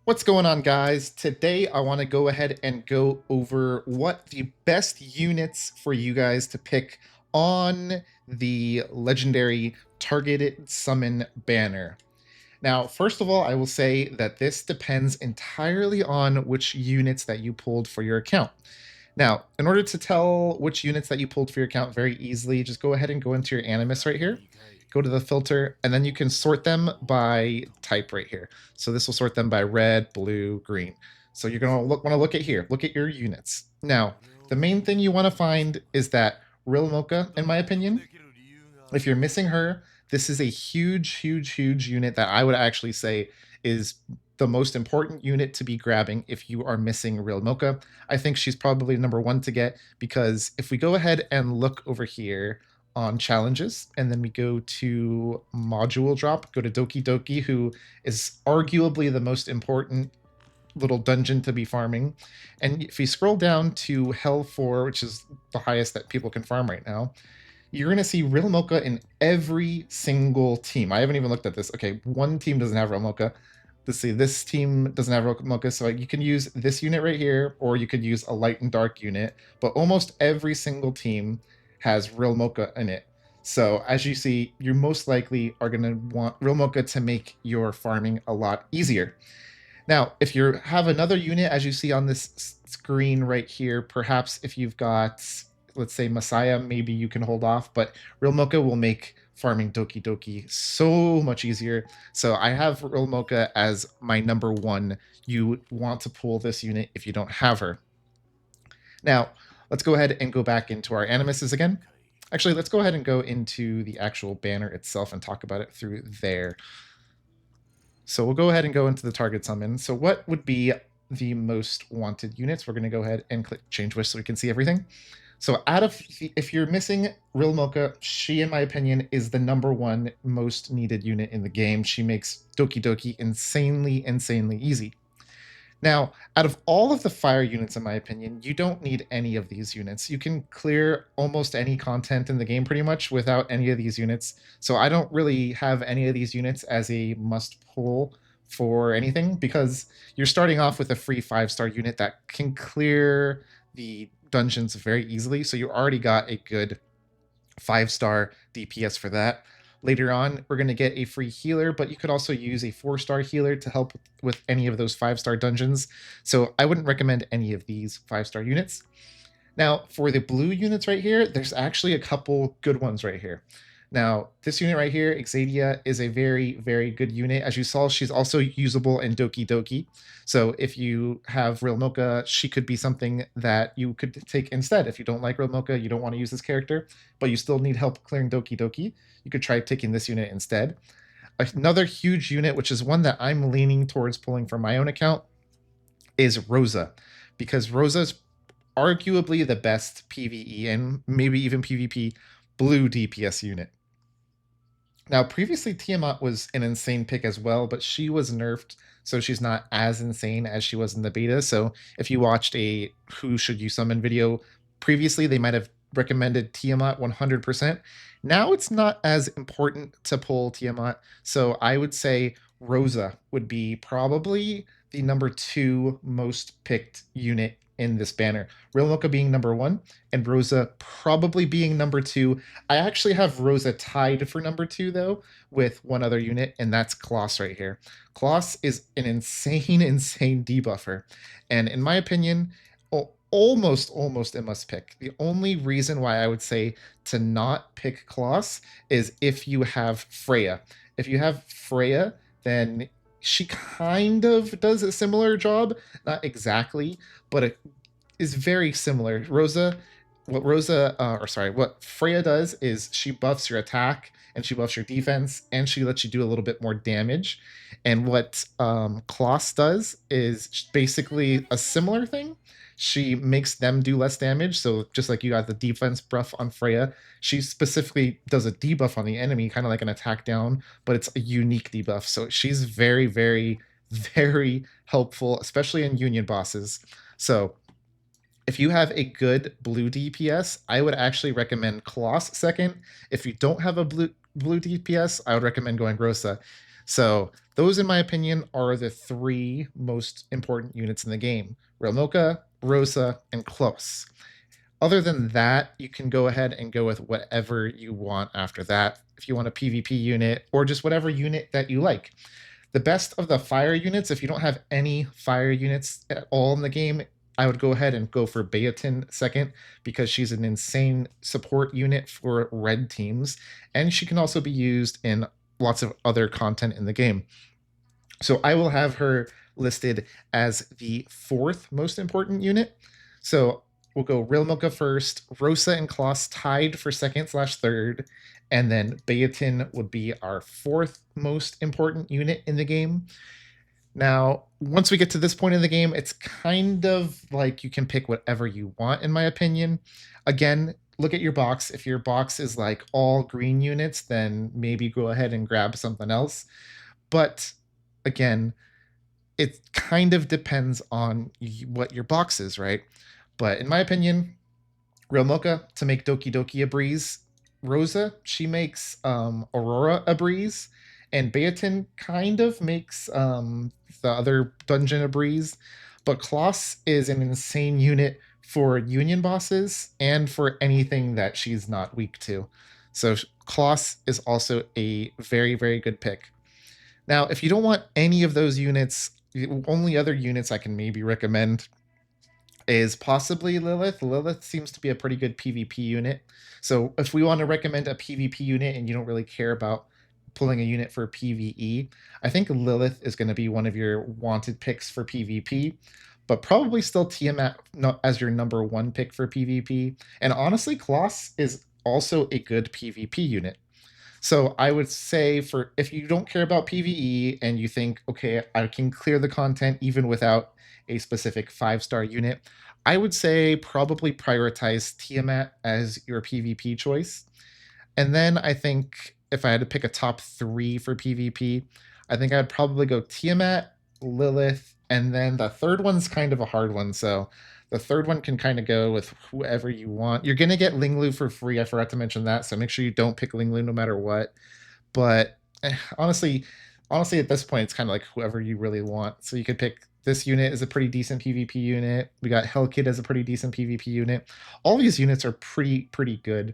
What's going on, guys? Today I want to go ahead and go over what the best units for you guys to pick on the legendary targeted summon banner. Now, first of all, I will say that this depends entirely on which units that you pulled for your account. Now, in order to tell which units that you pulled for your account very easily, just go ahead and go into your animus right here, go to the filter, and then you can sort them by type right here. So this will sort them by red, blue, green. So you're going to want to look at here, look at your units. Now, the main thing you want to find is that Real Mocha, in my opinion. If you're missing her, this is a huge unit that I would actually say is the most important unit to be grabbing if you are missing Real Mocha. I think she's probably number one to get, because if we go ahead and look over here on challenges, and then we go to module drop, go to Doki Doki, who is arguably the most important little dungeon to be farming. And if you scroll down to Hell 4, which is the highest that people can farm right now, you're going to see Real Mocha in every single team. I haven't even looked at this. Okay, one team doesn't have Real Mocha. Let's see, this team doesn't have Real Mocha, so you can use this unit right here, or you could use a light and dark unit, but almost every single team has Real Mocha in it. So as you see, you most likely are going to want Real Mocha to make your farming a lot easier. Now, if you have another unit, as you see on this screen right here, perhaps if you've got, let's say, Messiah, maybe you can hold off, but Real Mocha will make farming Doki Doki so much easier. So I have Real Mocha as my number one. You want to pull this unit if you don't have her. Now, let's go ahead and go back into our animuses again. Actually, let's go ahead and go into the actual banner itself and talk about it through there. So we'll go ahead and go into the target summon. So what would be the most wanted units? We're going to go ahead and click change wish so we can see everything. So if you're missing Real Mocha, she, in my opinion, is the number one most needed unit in the game. She makes Doki Doki insanely easy. Now, out of all of the fire units, in my opinion, you don't need any of these units. You can clear almost any content in the game pretty much without any of these units. So I don't really have any of these units as a must pull for anything, because you're starting off with a free 5-star unit that can clear the dungeons very easily. So you already got a good 5-star DPS for that. Later on, we're going to get a free healer, but you could also use a 4-star healer to help with any of those 5-star dungeons. So I wouldn't recommend any of these 5-star units. Now, for the blue units right here, there's actually a couple good ones right here. Now, this unit right here, Etheria, is a very good unit. As you saw, she's also usable in Doki Doki. So if you have Real Mocha, she could be something that you could take instead. If you don't like Real Mocha, you don't want to use this character, but you still need help clearing Doki Doki, you could try taking this unit instead. Another huge unit, which is one that I'm leaning towards pulling from my own account, is Rosa, because Rosa's arguably the best PvE and maybe even PvP blue DPS unit. Now, previously Tiamat was an insane pick as well, but she was nerfed, so she's not as insane as she was in the beta. So if you watched a Who Should You Summon video previously, they might have recommended Tiamat 100%. Now it's not as important to pull Tiamat, so I would say Rosa would be probably the number 2 most picked unit in this banner. Real Mocha being number 1, and Rosa probably being number 2. I actually have Rosa tied for number 2, though, with one other unit, and that's Kloss right here. Kloss is an insane debuffer, and in my opinion, almost a must pick. The only reason why I would say to not pick Kloss is if you have Freya. If you have Freya, then she kind of does a similar job, not exactly, but it is very similar. What Freya does is she buffs your attack and she buffs your defense and she lets you do a little bit more damage. And what Kloss does is basically a similar thing. She makes them do less damage. So just like you got the defense buff on Freya, she specifically does a debuff on the enemy, kind of like an attack down, but it's a unique debuff. So she's very helpful, especially in union bosses. So if you have a good blue DPS, I would actually recommend Kloss second. If you don't have a blue DPS, I would recommend going Rosa. So those, in my opinion, are the three most important units in the game: Realmoka, Rosa, and Close. Other than that, you can go ahead and go with whatever you want after that. If you want a PvP unit or just whatever unit that you like. The best of the fire units, if you don't have any fire units at all in the game, I would go ahead and go for Beatin second, because she's an insane support unit for red teams, and she can also be used in lots of other content in the game. So I will have her listed as the fourth most important unit. So we'll go Real Milka first, Rosa and Kloss tied for second/third, and then Beatin would be our fourth most important unit in the game. Now, once we get to this point in the game, it's kind of like you can pick whatever you want, in my opinion. Again, look at your box. If your box is like all green units, then maybe go ahead and grab something else. But again, it kind of depends on what your box is, right? But in my opinion, Real Mocha to make Doki Doki a breeze. Rosa, she makes Aurora a breeze. And Beatin kind of makes the other dungeon a breeze. But Kloss is an insane unit for union bosses and for anything that she's not weak to. So Kloss is also a very, very good pick. Now, if you don't want any of those units, the only other units I can maybe recommend is possibly Lilith. Lilith seems to be a pretty good PvP unit. So if we want to recommend a PvP unit and you don't really care about pulling a unit for PvE, I think Lilith is going to be one of your wanted picks for PvP, but probably still Tiamat as your number one pick for PvP. And honestly, Kloss is also a good PvP unit. So I would say, for if you don't care about PvE and you think, okay, I can clear the content even without a specific 5-star unit, I would say probably prioritize Tiamat as your PvP choice. And then I think if I had to pick a top 3 for PvP, I think I'd probably go Tiamat, Lilith, and then the third one's kind of a hard one. So the third one can kind of go with whoever you want. You're going to get Linglu for free. I forgot to mention that. So make sure you don't pick Linglu no matter what. But honestly, at this point, it's kind of like whoever you really want. So you could pick this unit is a pretty decent PvP unit. We got Hellkid as a pretty decent PvP unit. All these units are pretty good.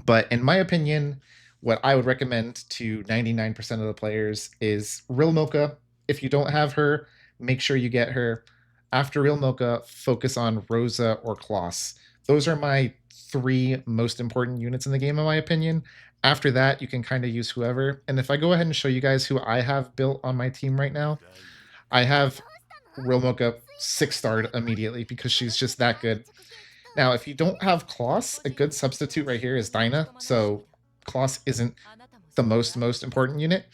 But in my opinion, what I would recommend to 99% of the players is Real Mocha. If you don't have her, make sure you get her. After Real Mocha, focus on Rosa or Kloss. Those are my 3 most important units in the game, in my opinion. After that, you can kind of use whoever. And if I go ahead and show you guys who I have built on my team right now, I have Real Mocha 6-starred immediately because she's just that good. Now, if you don't have Kloss, a good substitute right here is Dinah. So Kloss isn't the most important unit.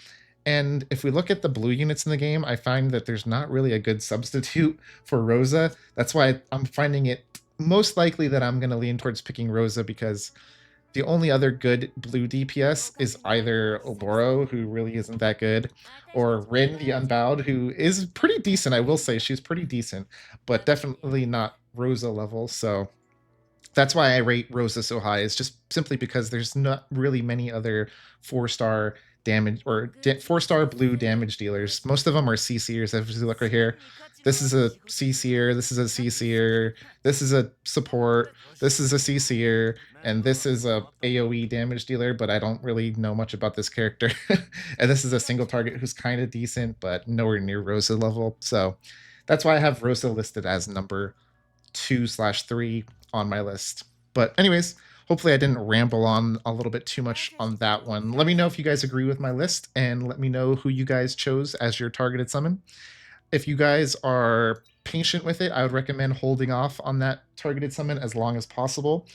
And if we look at the blue units in the game, I find that there's not really a good substitute for Rosa. That's why I'm finding it most likely that I'm going to lean towards picking Rosa, because the only other good blue DPS is either Oboro, who really isn't that good, or Rin the Unbowed, who is pretty decent. I will say she's pretty decent, but definitely not Rosa level. So that's why I rate Rosa so high, is just simply because there's not really many other 4-star damage or 4-star blue damage dealers. Most of them are CCers. If you look right here, this is a CCer, this is a CCer, this is a support, this is a CCer, and this is a AoE damage dealer, but I don't really know much about this character. And this is a single target who's kind of decent, but nowhere near Rosa level. So that's why I have Rosa listed as number 2/3 on my list. But anyways, hopefully I didn't ramble on a little bit too much on that one. Let me know if you guys agree with my list, and let me know who you guys chose as your targeted summon. If you guys are patient with it, I would recommend holding off on that targeted summon as long as possible.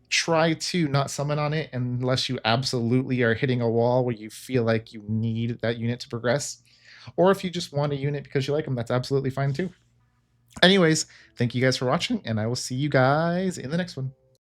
Try to not summon on it unless you absolutely are hitting a wall where you feel like you need that unit to progress. Or if you just want a unit because you like them, that's absolutely fine too. Anyways, thank you guys for watching, and I will see you guys in the next one.